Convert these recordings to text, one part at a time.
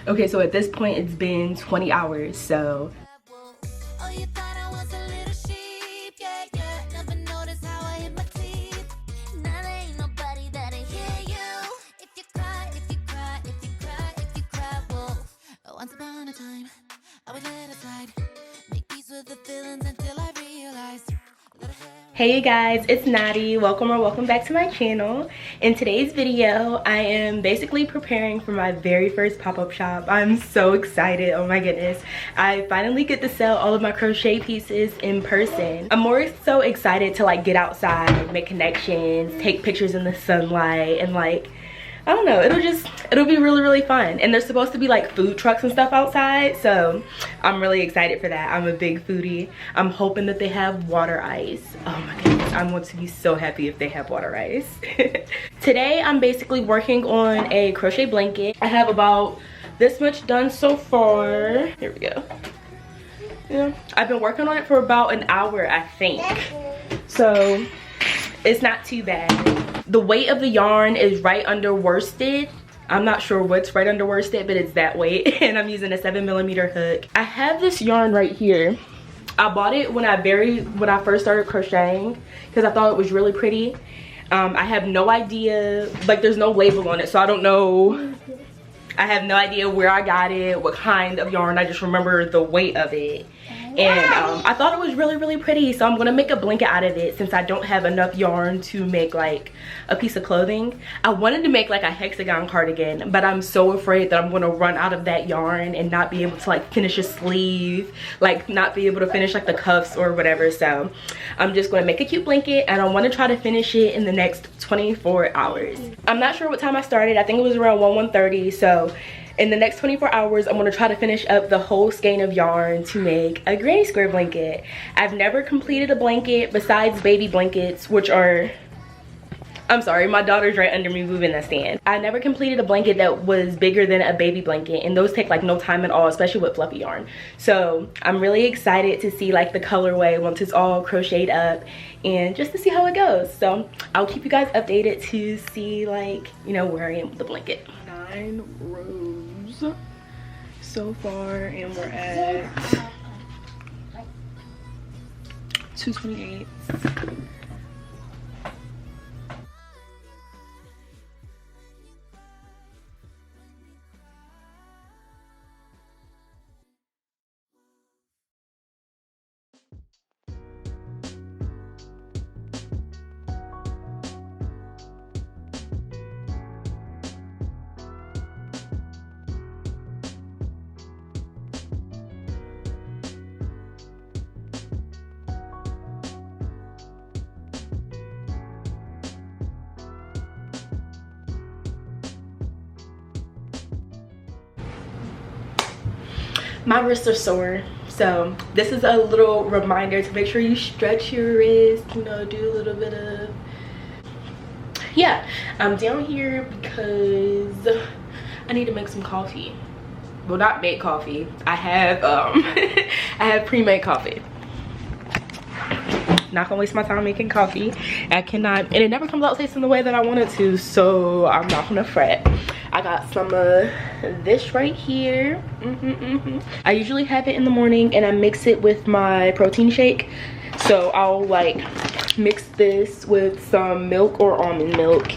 Okay, so at this point it's been 20 hours, so once upon a time, I would let aside, make peace with the feelings until I realized. hey you guys, it's Natty. Welcome back to my channel. In today's video, I am basically preparing for my very first pop-up shop. I'm so excited, oh my goodness. I finally get to sell all of my crochet pieces in person. I'm more so excited to like get outside, make connections, take pictures in the sunlight, and like, I don't know, it'll be really fun. And there's supposed to be like food trucks and stuff outside, so I'm really excited for that. I'm a big foodie. I'm hoping that they have water ice. Oh my goodness, I'm going to be so happy if they have water ice. Today I'm basically working on a crochet blanket. I have about this much done so far. Here we go. Yeah, I've been working on it for about an hour, I think, so it's not too bad. The weight of the yarn is right under worsted. I'm not sure what's right under worsted, but it's that weight. And I'm using a 7mm hook. I have this yarn right here. I bought it when I first started crocheting because I thought it was really pretty. I have no idea, like there's no label on it, so I don't know. I have no idea where I got it, what kind of yarn. I just remember the weight of it. And I thought it was really pretty, so I'm gonna make a blanket out of it since I don't have enough yarn to make like a piece of clothing. I wanted to make like a hexagon cardigan, but I'm so afraid that I'm gonna run out of that yarn and not be able to like finish a sleeve, like not be able to finish like the cuffs or whatever. So I'm just gonna make a cute blanket, and I want to try to finish it in the next 24 hours. I'm not sure what time I started. I think it was around 1:30. So in the next 24 hours, I'm going to try to finish up the whole skein of yarn to make a granny square blanket. I've never completed a blanket besides baby blankets, which are, I'm sorry, my daughter's right under me moving that stand. I never completed a blanket that was bigger than a baby blanket, and those take like no time at all, especially with fluffy yarn. So I'm really excited to see like the colorway once it's all crocheted up and just to see how it goes. So I'll keep you guys updated to see like, you know, where I am with the blanket. 9 rows so far, and we're at 228. My wrists are sore, so this is a little reminder to make sure you stretch your wrist, you know, do a little bit of, yeah. I'm down here because I need to make some coffee. Well, not make coffee. I have I have pre-made coffee. Not gonna waste my time making coffee. I cannot, and it never comes out tasting the way that I want it to, so I'm not gonna fret. I got some of this right here. I usually have it in the morning and I mix it with my protein shake. So I'll like mix this with some milk or almond milk,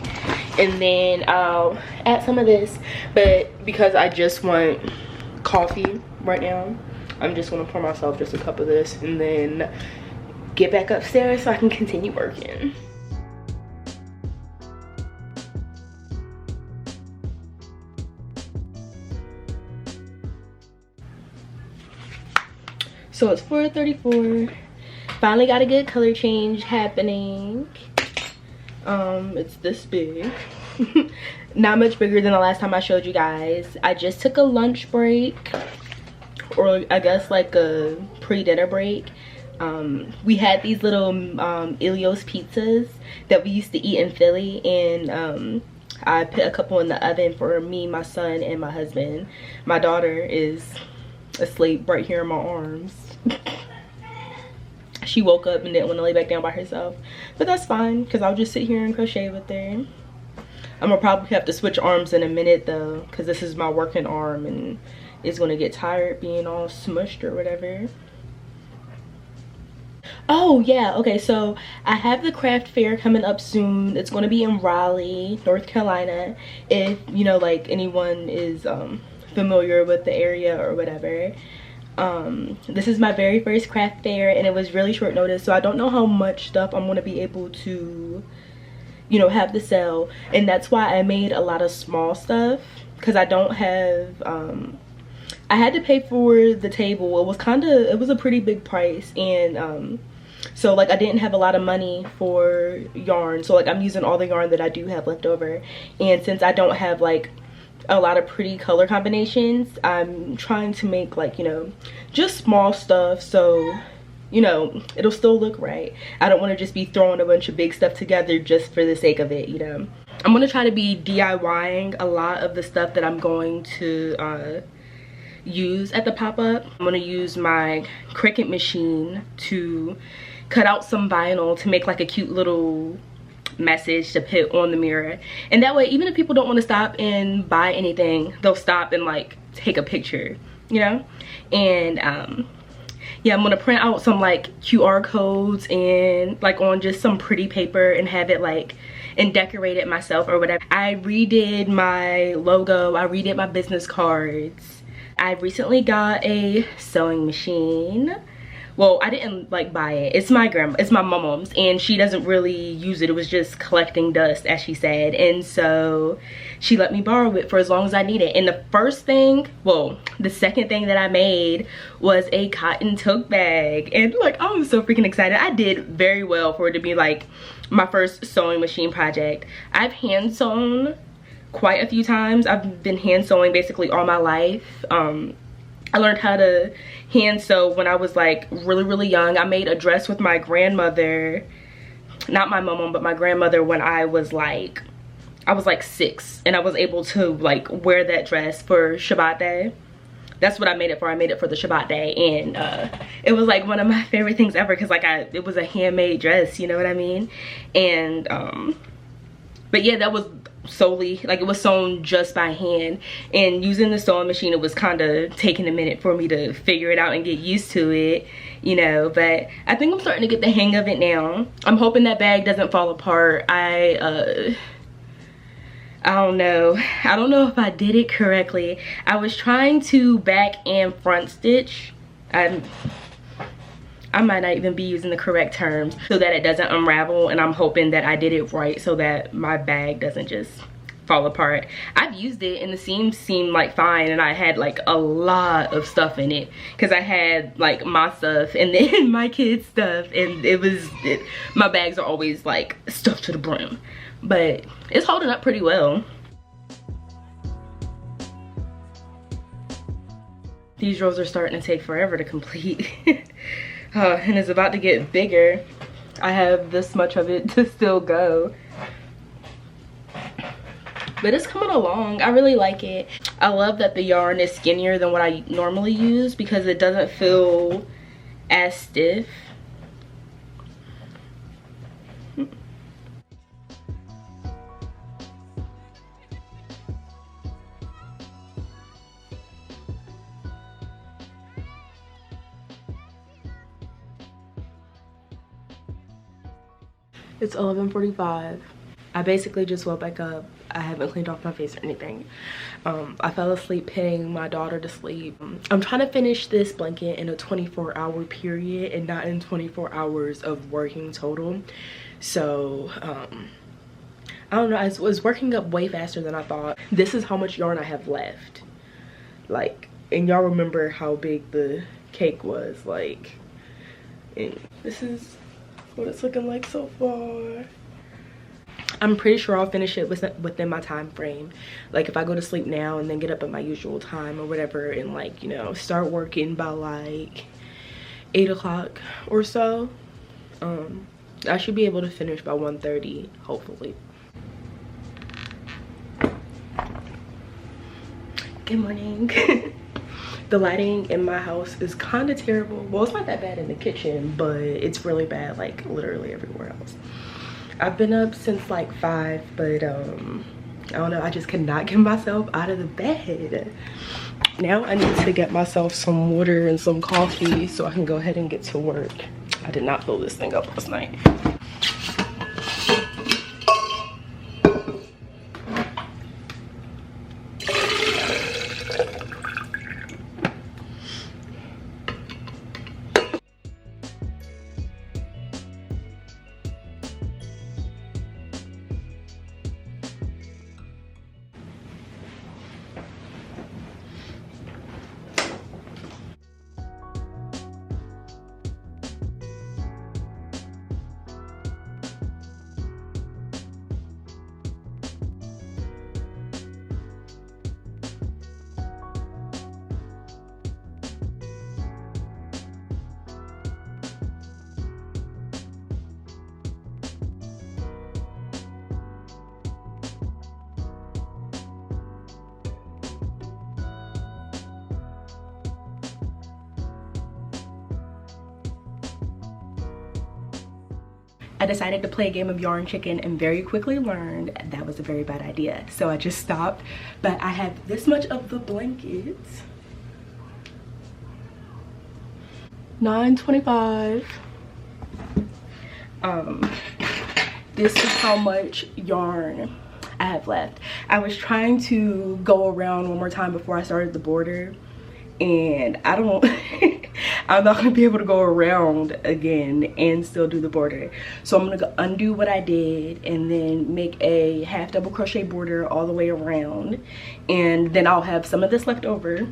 and then I'll add some of this. But because I just want coffee right now, I'm just gonna pour myself just a cup of this and then get back upstairs so I can continue working. So it's 4:34. Finally got a good color change happening. It's this big. Not much bigger than the last time I showed you guys. I just took a lunch break, or I guess like a pre-dinner break. We had these little Ilios pizzas that we used to eat in Philly, and I put a couple in the oven for me, my son, and my husband. My daughter is asleep right here in my arms. She woke up and didn't want to lay back down by herself, but that's fine because I'll just sit here and crochet with her. I'm gonna probably have to switch arms in a minute though, because this is my working arm and it's gonna get tired being all smushed or whatever. Oh yeah, okay, so I have the craft fair coming up soon. It's going to be in Raleigh, North Carolina, if you know, like, anyone is familiar with the area or whatever. This is my very first craft fair and it was really short notice, so I don't know how much stuff I'm going to be able to, you know, have to sell, and that's why I made a lot of small stuff, because I don't have I had to pay for the table. It was a pretty big price, and so like I didn't have a lot of money for yarn, so like I'm using all the yarn that I do have left over. And since I don't have like a lot of pretty color combinations, I'm trying to make, like, you know, just small stuff, so you know it'll still look right. I don't want to just be throwing a bunch of big stuff together just for the sake of it, you know. I'm gonna try to be DIYing a lot of the stuff that I'm going to use at the pop-up. I'm gonna use my Cricut machine to cut out some vinyl to make like a cute little message to put on the mirror, and that way even if people don't want to stop and buy anything, they'll stop and like take a picture, you know. And yeah, I'm gonna print out some like QR codes and like on just some pretty paper and have it like and decorate it myself or whatever. I redid my logo, I redid my business cards. I recently got a sewing machine. Well, I didn't like buy it. It's my mom's, and she doesn't really use it. It was just collecting dust, as she said, and so she let me borrow it for as long as I need it. And the second thing that I made was a cotton tote bag, and like I'm so freaking excited. I did very well for it to be like my first sewing machine project. I've hand sewn quite a few times. I've been hand sewing basically all my life. I learned how to hand sew when I was like really young. I made a dress with my grandmother, not my mom, but my grandmother, when I was like 6, and I was able to like wear that dress for Shabbat day. That's what I made it for. I made it for the Shabbat day, and it was like one of my favorite things ever, because like it was a handmade dress, you know what I mean. And but yeah, that was solely like, it was sewn just by hand, and using the sewing machine, it was kind of taking a minute for me to figure it out and get used to it, you know. But I think I'm starting to get the hang of it now. I'm hoping that bag doesn't fall apart. I don't know if I did it correctly. I was trying to back and front stitch. I might not even be using the correct terms, so that it doesn't unravel, and I'm hoping that I did it right so that my bag doesn't just fall apart. I've used it and the seams seemed like fine, and I had like a lot of stuff in it, because I had like my stuff and then my kids' stuff, and my bags are always like stuffed to the brim, but it's holding up pretty well. These rows are starting to take forever to complete. And it's about to get bigger. I have this much of it to still go, but it's coming along. I really like it. I love that the yarn is skinnier than what I normally use, because it doesn't feel as stiff. It's 11:45. I basically just woke back up. I haven't cleaned off my face or anything. I fell asleep putting my daughter to sleep. I'm trying to finish this blanket in a 24-hour period and not in 24 hours of working total. So I don't know, it was working up way faster than I thought. This is how much yarn I have left. Like, and y'all remember how big the cake was, like, and this is what it's looking like so far. I'm pretty sure I'll finish it within my time frame. Like, if I go to sleep now and then get up at my usual time or whatever, and like, you know, start working by like 8 o'clock or so, I should be able to finish by 1:30, hopefully. Good morning. The lighting in my house is kind of terrible. Well, it's not that bad in the kitchen, but it's really bad like literally everywhere else. I've been up since like 5, but I don't know, I just cannot get myself out of the bed. Now I need to get myself some water and some coffee so I can go ahead and get to work. I did not fill this thing up last night. I decided to play a game of yarn chicken and very quickly learned that was a very bad idea. So I just stopped, but I have this much of the blankets. $9.25. This is how much yarn I have left. I was trying to go around one more time before I started the border, and I don't I'm not gonna be able to go around again and still do the border. So I'm gonna go undo what I did and then make a half double crochet border all the way around, and then I'll have some of this left over.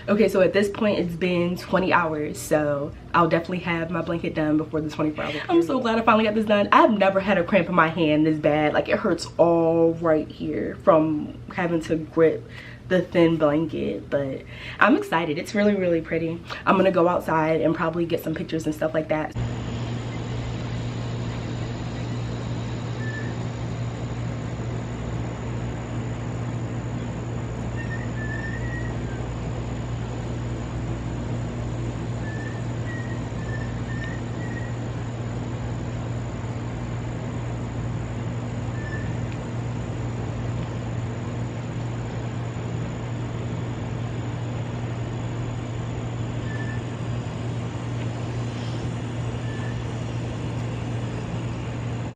Okay, so at this point it's been 20 hours, so I'll definitely have my blanket done before the 24 hours. I'm so glad I finally got this done. I've never had a cramp in my hand this bad. Like, it hurts all right here from having to grip the thin blanket, but I'm excited. It's really, really pretty. I'm gonna go outside and probably get some pictures and stuff like that.